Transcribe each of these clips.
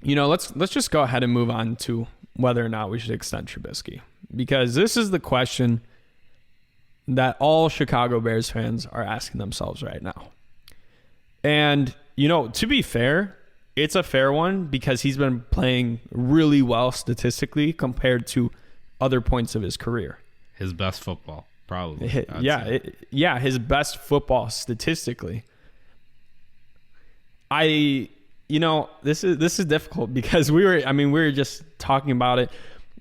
let's just go ahead and move on to whether or not we should extend Trubisky, because this is the question that all Chicago Bears fans are asking themselves right now. And, to be fair, it's a fair one because he's been playing really well statistically compared to other points of his career. His best football, probably. His best football statistically. This is difficult because we were just talking about it.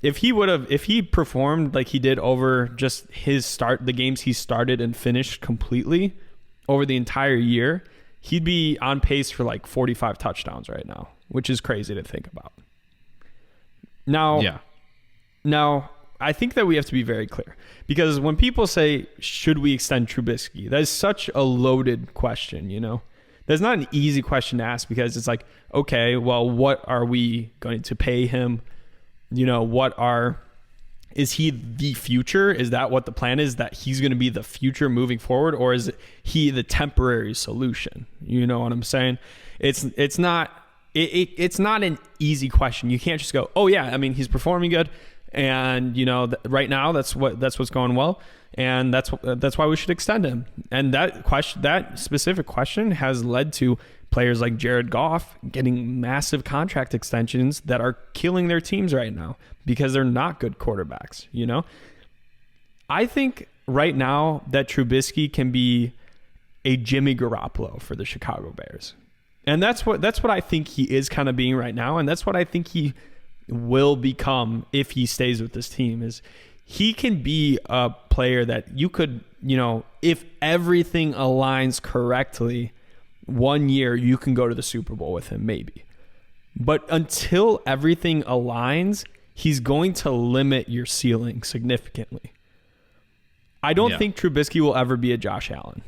If he performed like he did over just the games he started and finished completely over the entire year, he'd be on pace for like 45 touchdowns right now, which is crazy to think about. Now, I think that we have to be very clear, because when people say, should we extend Trubisky, that is such a loaded question, That's not an easy question to ask, because it's like, okay, well, what are we going to pay him? Is he the future? Is that what the plan is, that he's going to be the future moving forward? Or is he the temporary solution? You know what I'm saying? It's not an easy question. You can't just go, oh yeah, he's performing good. And, right now that's what's going well. And that's why we should extend him. And that specific question has led to players like Jared Goff getting massive contract extensions that are killing their teams right now because they're not good quarterbacks. I think right now that Trubisky can be a Jimmy Garoppolo for the Chicago Bears. And that's what I think he is kind of being right now. And that's what I think he will become if he stays with this team. Is he can be a player that you could, if everything aligns correctly, 1 year you can go to the Super Bowl with him, maybe. But until everything aligns, he's going to limit your ceiling significantly. I don't think Trubisky will ever be a Josh Allen.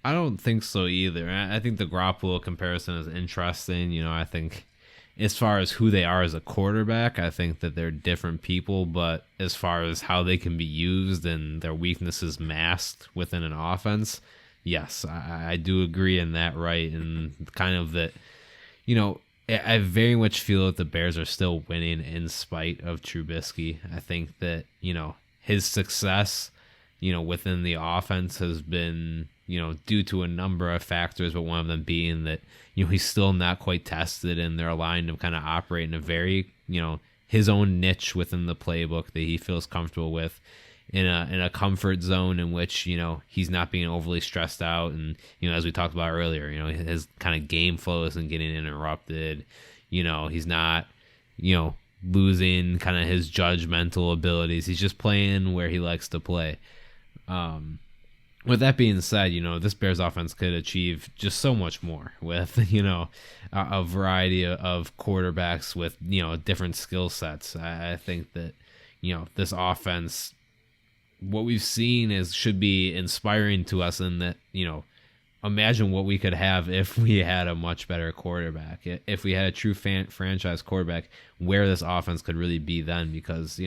I don't think so either. I think the Garoppolo comparison is interesting. I think as far as who they are as a quarterback, I think that they're different people, but as far as how they can be used and their weaknesses masked within an offense, yes, I do agree in that, right? And kind of that, I very much feel that the Bears are still winning in spite of Trubisky. I think that, his success, within the offense has been, due to a number of factors, but one of them being that, he's still not quite tested, and they're allowing him kind of operate in a very, his own niche within the playbook that he feels comfortable with, in a comfort zone in which, he's not being overly stressed out. And, as we talked about earlier, his kind of game flow isn't getting interrupted. He's not, losing kind of his judgmental abilities. He's just playing where he likes to play. With that being said, this Bears offense could achieve just so much more with, a variety of quarterbacks with, different skill sets. I think that, this offense, what we've seen should be inspiring to us in that, imagine what we could have if we had a much better quarterback, if we had a true franchise quarterback, where this offense could really be then, because,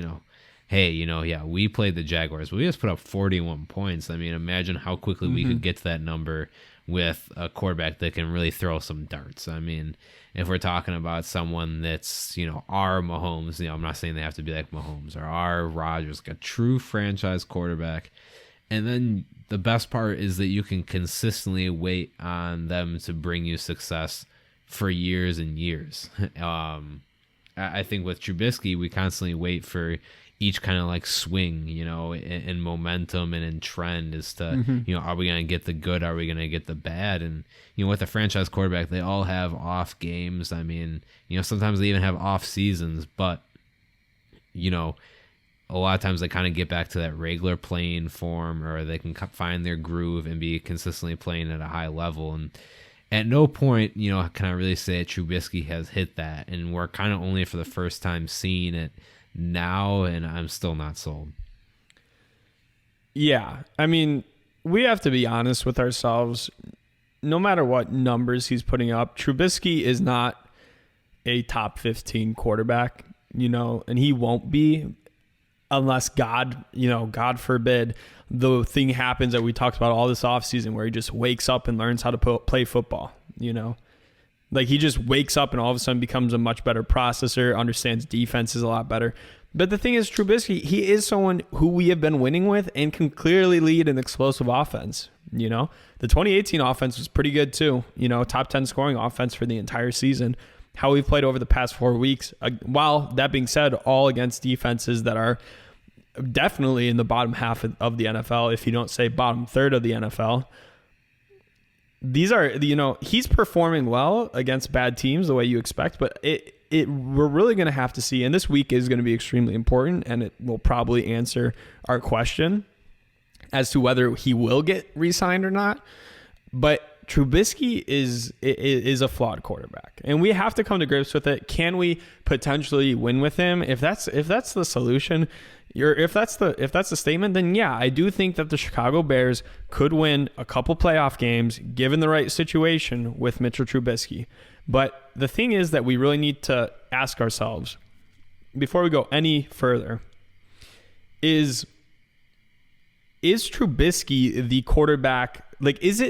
hey, we played the Jaguars, but we just put up 41 points. Imagine how quickly we could get to that number with a quarterback that can really throw some darts. If we're talking about someone that's, our Mahomes, I'm not saying they have to be like Mahomes, or our Rodgers, like a true franchise quarterback. And then the best part is that you can consistently wait on them to bring you success for years and years. I think with Trubisky, we constantly wait for each kind of like swing, in momentum and in trend as to, are we going to get the good? Are we going to get the bad? And, with a franchise quarterback, they all have off games. Sometimes they even have off seasons, but, a lot of times they kind of get back to that regular playing form, or they can find their groove and be consistently playing at a high level. And at no point, can I really say that Trubisky has hit that. And we're kind of only for the first time seeing it now, and I'm still not sold. Yeah, we have to be honest with ourselves. No matter what numbers he's putting up, Trubisky is not a top 15 quarterback, and he won't be unless God forbid, the thing happens that we talked about all this offseason where he just wakes up and learns how to play football. Like he just wakes up and all of a sudden becomes a much better processor, understands defenses a lot better. But the thing is, Trubisky, he is someone who we have been winning with and can clearly lead an explosive offense. You know, the 2018 offense was pretty good too. You know, top 10 scoring offense for the entire season. How we've played over the past 4 weeks. While that being said, all against defenses that are definitely in the bottom half of the NFL, if you don't say bottom third of the NFL. These are, you know, he's performing well against bad teams the way you expect, but we're really going to have to see, and this week is going to be extremely important, and it will probably answer our question as to whether he will get re-signed or not. But Trubisky is a flawed quarterback, and we have to come to grips with it. Can we potentially win with him? If that's the solution, if that's the statement, then yeah, I do think that the Chicago Bears could win a couple playoff games given the right situation with Mitchell Trubisky. But the thing is that we really need to ask ourselves before we go any further: is Trubisky the quarterback? Like, is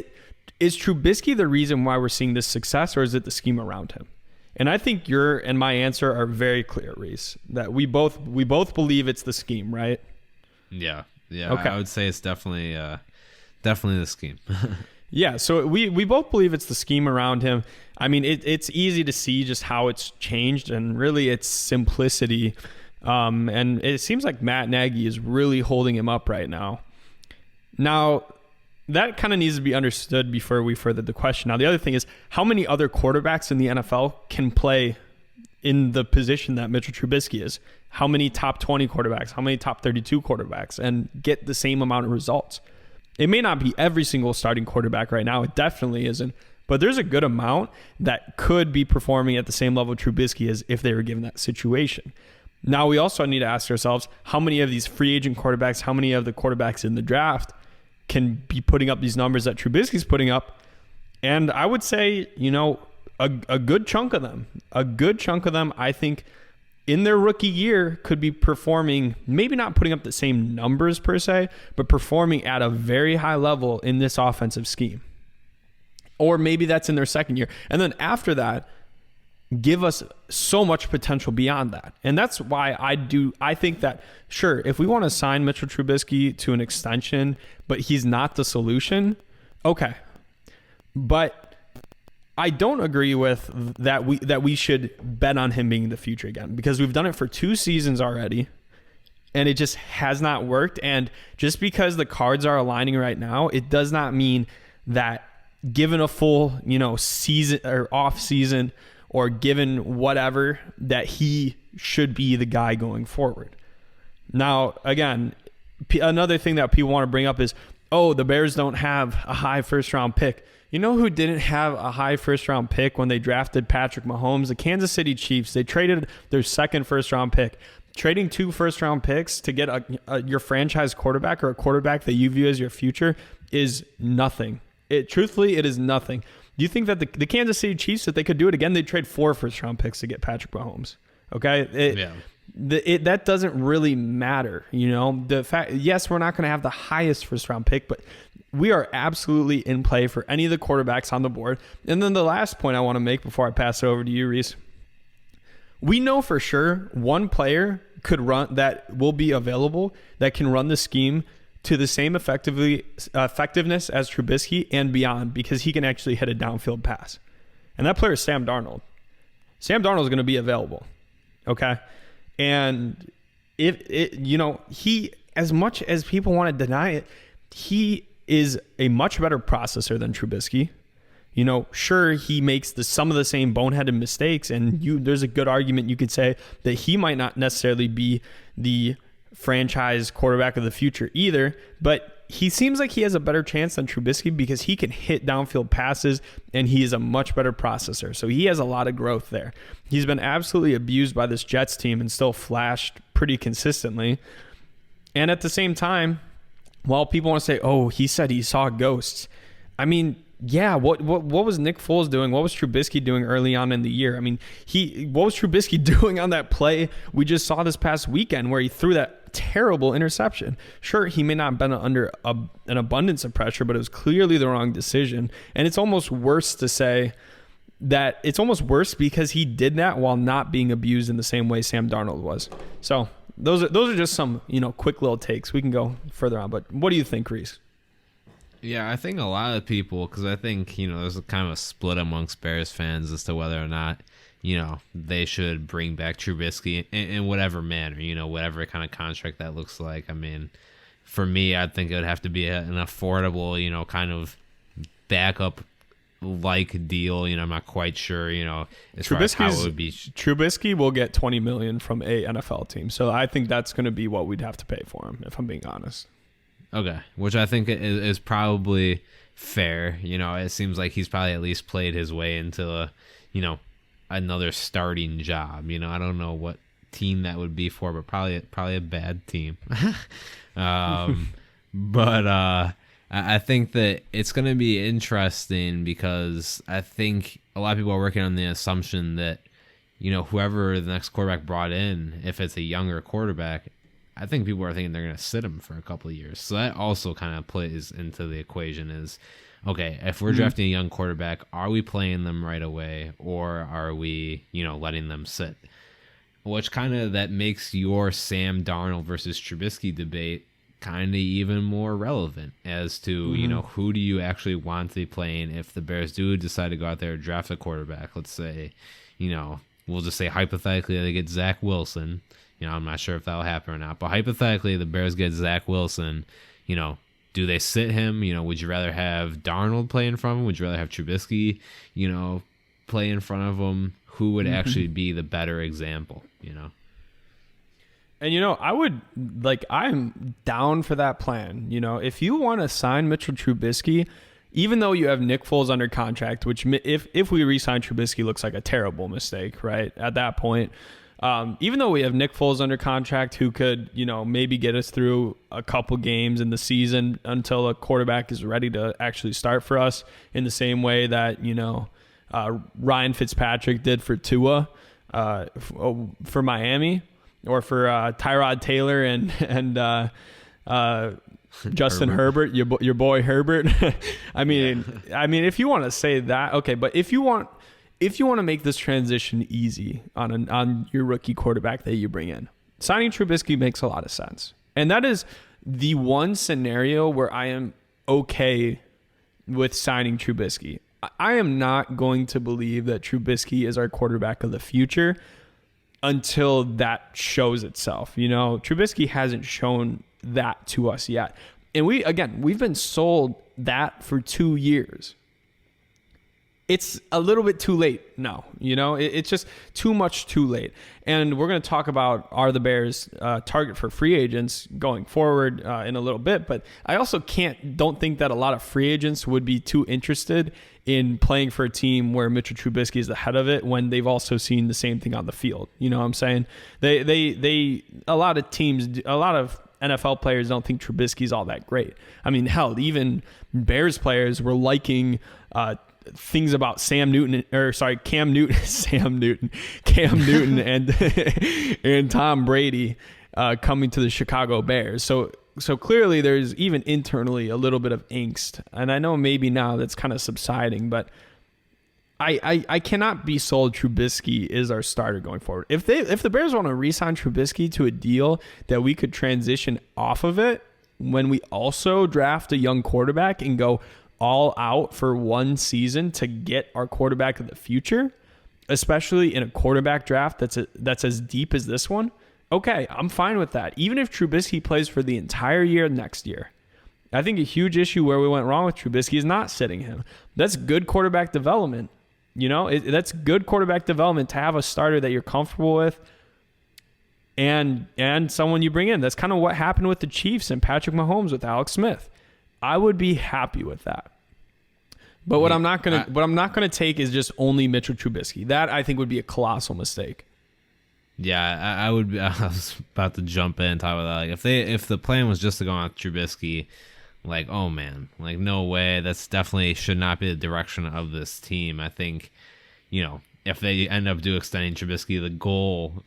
Trubisky the reason why we're seeing this success, or is it the scheme around him? And I think your and my answer are very clear, Reese, that we both believe it's the scheme, right? Yeah. Okay. I would say it's definitely the scheme. Yeah, so we both believe it's the scheme around him. I mean, it's easy to see just how it's changed, and really its simplicity. And it seems like Matt Nagy is really holding him up right now. Now, that kind of needs to be understood before we further the question. Now, the other thing is, how many other quarterbacks in the NFL can play in the position that Mitchell Trubisky is? How many top 20 quarterbacks? How many top 32 quarterbacks? And get the same amount of results? It may not be every single starting quarterback right now. It definitely isn't. But there's a good amount that could be performing at the same level Trubisky is if they were given that situation. Now, we also need to ask ourselves, how many of these free agent quarterbacks, how many of the quarterbacks in the draft can be putting up these numbers that Trubisky's putting up? And I would say, you know, a good chunk of them, I think, in their rookie year could be performing, maybe not putting up the same numbers per se, but performing at a very high level in this offensive scheme. Or maybe that's in their second year. And then after that, give us so much potential beyond that. And that's why I think that, sure, if we want to sign Mitchell Trubisky to an extension, but he's not the solution, okay. But I don't agree with that we should bet on him being the future again, because we've done it for 2 seasons already and it just has not worked. And just because the cards are aligning right now, it does not mean that given a full, you know, season or off season, or given whatever, that he should be the guy going forward. Now, again, another thing that people want to bring up is, oh, the Bears don't have a high first-round pick. You know who didn't have a high first-round pick when they drafted Patrick Mahomes? The Kansas City Chiefs. They traded their second first-round pick. Trading 2 first-round picks to get your franchise quarterback, or a quarterback that you view as your future, is nothing. Truthfully, it is nothing. Do you think that the Kansas City Chiefs, if they could do it again, they'd trade 4 first-round picks to get Patrick Mahomes? Okay? That doesn't really matter. You know, the fact, yes, we're not going to have the highest first-round pick, but we are absolutely in play for any of the quarterbacks on the board. And then the last point I want to make before I pass it over to you, Reese, we know for sure one player could run that will be available that can run the scheme to the same effectiveness as Trubisky and beyond, because he can actually hit a downfield pass. And that player is Sam Darnold. Sam Darnold is going to be available. Okay? And he, as much as people want to deny it, he is a much better processor than Trubisky. You know, sure, he makes some of the same boneheaded mistakes, and there's a good argument you could say that he might not necessarily be the franchise quarterback of the future either, but he seems like he has a better chance than Trubisky because he can hit downfield passes and he is a much better processor. So he has a lot of growth there. He's been absolutely abused by this Jets team and still flashed pretty consistently. And at the same time, while people want to say, oh, he said he saw ghosts, I mean, yeah, what was Nick Foles doing? What was Trubisky doing early on in the year? I mean, what was Trubisky doing on that play we just saw this past weekend where he threw that terrible interception? Sure, he may not have been under an abundance of pressure, but it was clearly the wrong decision. And it's almost worse to say that it's almost worse because he did that while not being abused in the same way Sam Darnold was. So those are just some, quick little takes. We can go further on, but what do you think, Reese? Yeah, I think a lot of people, because I think, there's a kind of a split amongst Bears fans as to whether or not, they should bring back Trubisky in whatever manner, whatever kind of contract that looks like. I mean, for me, I think it would have to be an affordable, kind of backup like deal. I'm not quite sure, as far as how it would be. Trubisky will get $20 million from a NFL team. So I think that's going to be what we'd have to pay for him, if I'm being honest. Okay, which I think is probably fair. It seems like he's probably at least played his way into another starting job. I don't know what team that would be for, but probably a bad team. But I think that it's going to be interesting because I think a lot of people are working on the assumption that whoever the next quarterback brought in, if it's a younger quarterback, I think people are thinking they're going to sit him for a couple of years. So that also kind of plays into the equation is, okay, if we're drafting a young quarterback, are we playing them right away or are we, letting them sit? Which kind of that makes your Sam Darnold versus Trubisky debate kind of even more relevant as to, who do you actually want to be playing if the Bears do decide to go out there and draft a quarterback. Let's say, we'll just say hypothetically they get Zach Wilson. I'm not sure if that'll happen or not, but hypothetically the Bears get Zach Wilson, do they sit him? Would you rather have Darnold play in front of him? Would you rather have Trubisky, play in front of him? Who would actually be the better example, And, I'm down for that plan. If you want to sign Mitchell Trubisky, even though you have Nick Foles under contract, which if we re-sign Trubisky looks like a terrible mistake, right? At that point, even though we have Nick Foles under contract who could, maybe get us through a couple games in the season until a quarterback is ready to actually start for us in the same way that, Ryan Fitzpatrick did for Tua for Miami or for Tyrod Taylor and Justin Herbert, your boy Herbert. I mean, if you want to say that, okay, but if you want to make this transition easy on your rookie quarterback that you bring in, signing Trubisky makes a lot of sense. And that is the one scenario where I am okay with signing Trubisky. I am not going to believe that Trubisky is our quarterback of the future until that shows itself. Trubisky hasn't shown that to us yet. And we've been sold that for 2 years. It's a little bit too late now, it's just too much too late. And we're going to talk about are the Bears target for free agents going forward in a little bit. But I also don't think that a lot of free agents would be too interested in playing for a team where Mitchell Trubisky is the head of it when they've also seen the same thing on the field. You know what I'm saying? A lot of teams, a lot of NFL players don't think Trubisky's all that great. I mean, hell, even Bears players were liking things about Cam Newton, and Tom Brady coming to the Chicago Bears. So clearly there's even internally a little bit of angst. And I know maybe now that's kind of subsiding, but I cannot be sold Trubisky is our starter going forward. If the Bears want to re-sign Trubisky to a deal that we could transition off of it when we also draft a young quarterback and go all out for one season to get our quarterback of the future, especially in a quarterback draft that's as deep as this one, okay, I'm fine with that. Even if Trubisky plays for the entire year next year. I think a huge issue where we went wrong with Trubisky is not sitting him. That's good quarterback development. That's good quarterback development to have a starter that you're comfortable with and someone you bring in. That's kind of what happened with the Chiefs and Patrick Mahomes with Alex Smith. I would be happy with that. But what I'm not gonna take is just only Mitchell Trubisky. That I think would be a colossal mistake. Yeah, I would. I was about to jump in and talk about that. Like if the plan was just to go on Trubisky, like, oh man, like no way. That's definitely should not be the direction of this team. I think, if they end up extending Trubisky, the goal,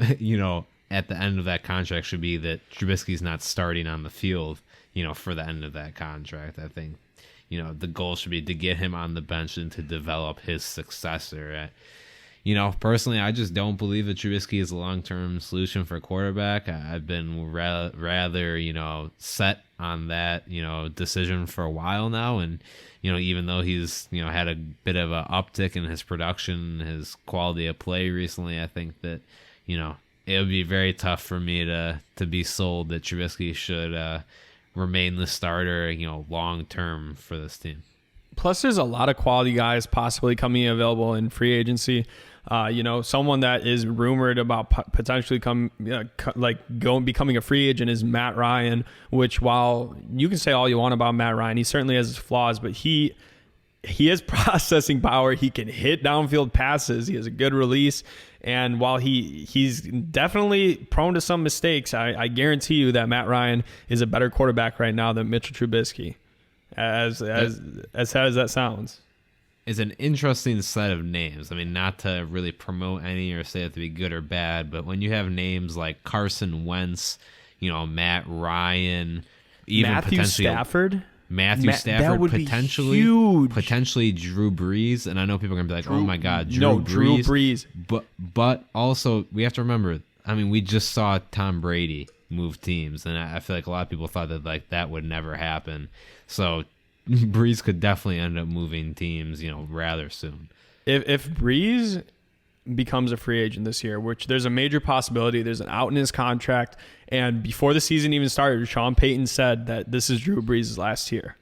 at the end of that contract should be that Trubisky's not starting on the field, for the end of that contract. I think, the goal should be to get him on the bench and to develop his successor. Personally, I just don't believe that Trubisky is a long-term solution for quarterback. I've been rather, set on that, decision for a while now. And, even though he's, had a bit of an uptick in his production, his quality of play recently, I think that, it would be very tough for me to be sold that Trubisky should remain the starter, long-term for this team. Plus, there's a lot of quality guys possibly coming available in free agency. Someone that is rumored about potentially becoming a free agent is Matt Ryan, which while you can say all you want about Matt Ryan, he certainly has his flaws, but he has processing power. He can hit downfield passes. He has a good release. And while he's definitely prone to some mistakes, I guarantee you that Matt Ryan is a better quarterback right now than Mitchell Trubisky, as sad as that sounds. Is an interesting set of names. I mean, not to really promote any or say it to be good or bad, but when you have names like Carson Wentz, Matt Ryan, even Matthew Stafford, that would potentially, be huge. Potentially Drew Brees, and I know people are gonna be like, "Oh my God, Drew Brees!" But also we have to remember. I mean, we just saw Tom Brady move teams, and I feel like a lot of people thought that that would never happen. So Brees could definitely end up moving teams, rather soon. If Brees becomes a free agent this year, which there's a major possibility, there's an out in his contract, and before the season even started, Sean Payton said that this is Drew Brees' last year.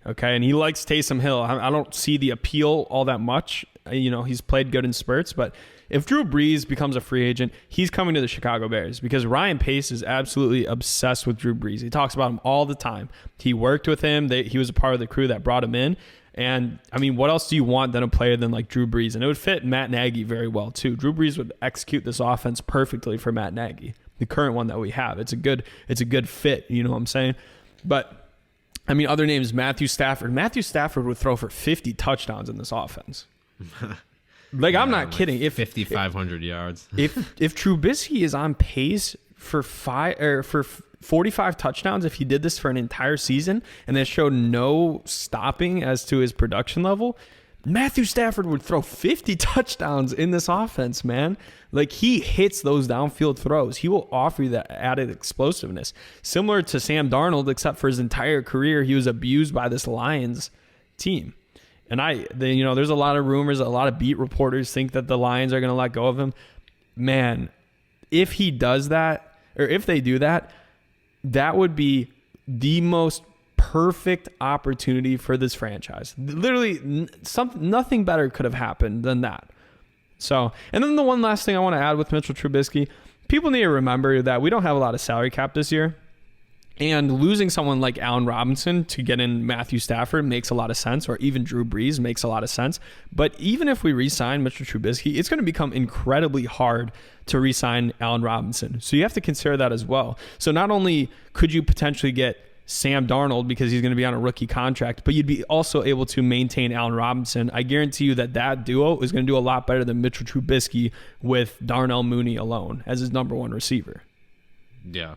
Okay, and he likes Taysom Hill. I don't see the appeal all that much. He's played good in spurts, but if Drew Brees becomes a free agent, he's coming to the Chicago Bears because Ryan Pace is absolutely obsessed with Drew Brees. He talks about him all the time. He worked with him. He was a part of the crew that brought him in. And, I mean, what else do you want than a player than like Drew Brees? And it would fit Matt Nagy very well, too. Drew Brees would execute this offense perfectly for Matt Nagy, the current one that we have. It's a good fit, you know what I'm saying? But, I mean, other names, Matthew Stafford. Matthew Stafford would throw for 50 touchdowns in this offense. I'm not kidding. If 5,500 yards. if Trubisky is on pace for 45 touchdowns, if he did this for an entire season and then showed no stopping as to his production level, Matthew Stafford would throw 50 touchdowns in this offense, man. Like, he hits those downfield throws. He will offer you that added explosiveness. Similar to Sam Darnold, except for his entire career, he was abused by this Lions team. And there's a lot of rumors, a lot of beat reporters think that the Lions are going to let go of him. Man, if he does that, or if they do that, that would be the most perfect opportunity for this franchise. Literally, nothing better could have happened than that. So, and then the one last thing I want to add with Mitchell Trubisky, people need to remember that we don't have a lot of salary cap this year. And losing someone like Allen Robinson to get in Matthew Stafford makes a lot of sense, or even Drew Brees makes a lot of sense. But even if we re-sign Mitchell Trubisky, it's going to become incredibly hard to re-sign Allen Robinson. So you have to consider that as well. So not only could you potentially get Sam Darnold because he's going to be on a rookie contract, but you'd be also able to maintain Allen Robinson. I guarantee you that duo is going to do a lot better than Mitchell Trubisky with Darnell Mooney alone as his number one receiver. Yeah.